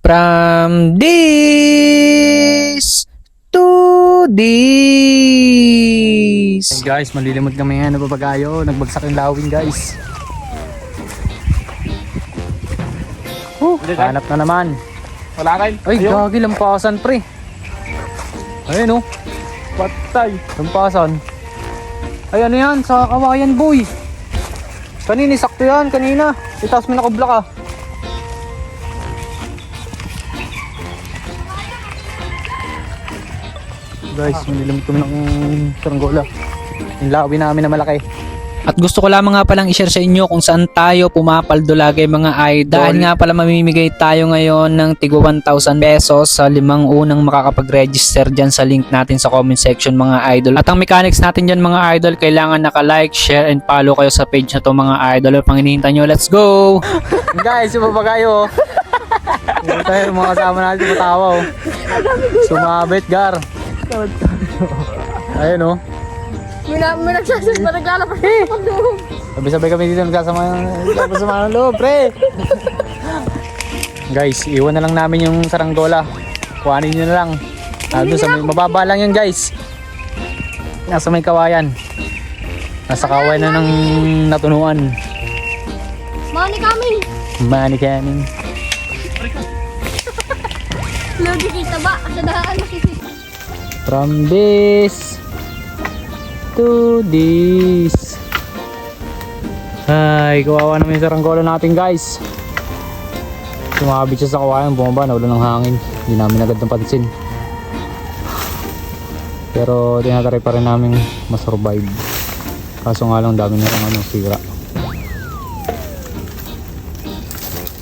From this to this. Hey guys, malilimot kami ngayon na papagayo. Nagbagsak yung lawin guys. Hanap na naman. Wala kayo. Ay, gagi, lampasan pre. Ayun oh. Patay. Lampasan. Ay, ano yan? Sa kawayan boy. Kanina, sakto yan. Kanina. Itaas mo nakabla ka. Guys, malilimot kami ng saranggola. Yung lawi namin na malaki. At gusto ko lamang nga palang i-share sa inyo kung saan tayo pumapaldo lagi mga idol. Dahil nga pala mamimigay tayo ngayon ng tigwa 1,000 pesos sa 5 unang makakapag-register dyan sa link natin sa comment section mga idol. At ang mechanics natin dyan mga idol, kailangan naka-like, share, and follow kayo sa page na to mga idol. Pang hinihintay nyo, let's go! Guys, yung papagayo. Ito yung mga kasama natin matawa oh. Sumabit gar. Ayun oh. May naglalabas sa loob. Sabay-sabay kami dito nagsasama ng loob, pre. Guys, iwan na lang namin yung saranggola. Kuhanin nyo na lang. Doon sa mababa lang yun guys. Nasa may kawayan. Nasa kawayan na ng natunuan. Money coming. Money coming. Lodi kita ba? Sa daan makikita. From this to this. Ay, kawawa naman yung saranggola natin guys. Sumabit siya sa kawayan, bumaba, nawala ng hangin. Hindi namin agad napansin. Pero tinatry pa rin namin masurvive. Kaso nga lang dami na lang sira.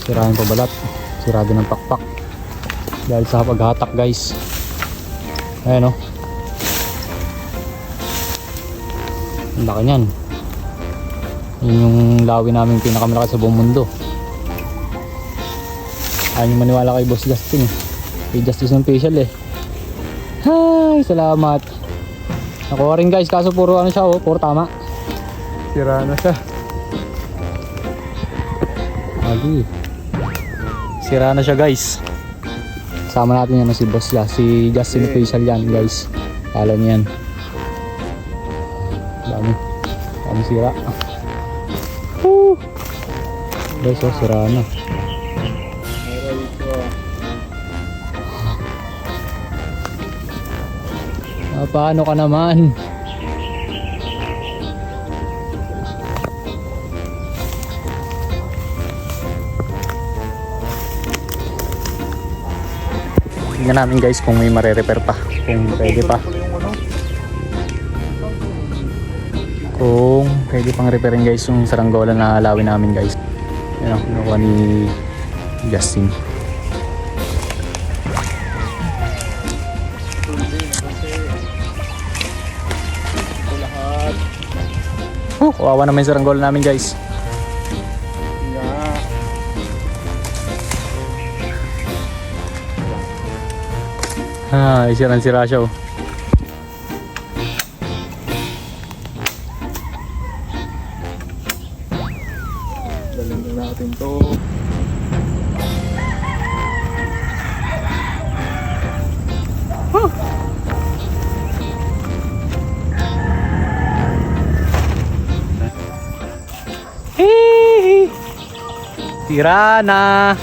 Sira yung pabalat. Sira din ang pakpak. Dahil sa paghatak guys. Ayan o. Ang laki niyan. Yun yung lawi namin pinakamalaki sa buong mundo. Ayaw nyo maniwala kay Boss Justin eh. Kay Justice ng facial eh. Hi, salamat. Nakuha rin guys, kaso puro ano siya oh, puro tama. Sira na siya. Lagi. Sira na siya guys. Kasama natin yan si Boss si Justin ng facial yan guys. Follow niyo yan. Dami sira. Woo! Guys, oh, sira na. Paano ka naman? Tingnan namin guys kung may mare-repair pa. Kung pwede pa. Kung pwede pang repairin guys yung saranggola na alawin namin guys. Yan ang kinukuha ni Justin. Kawawa naman yung saranggola namin guys. Sira siya oh. Daling na natin to. Tira na.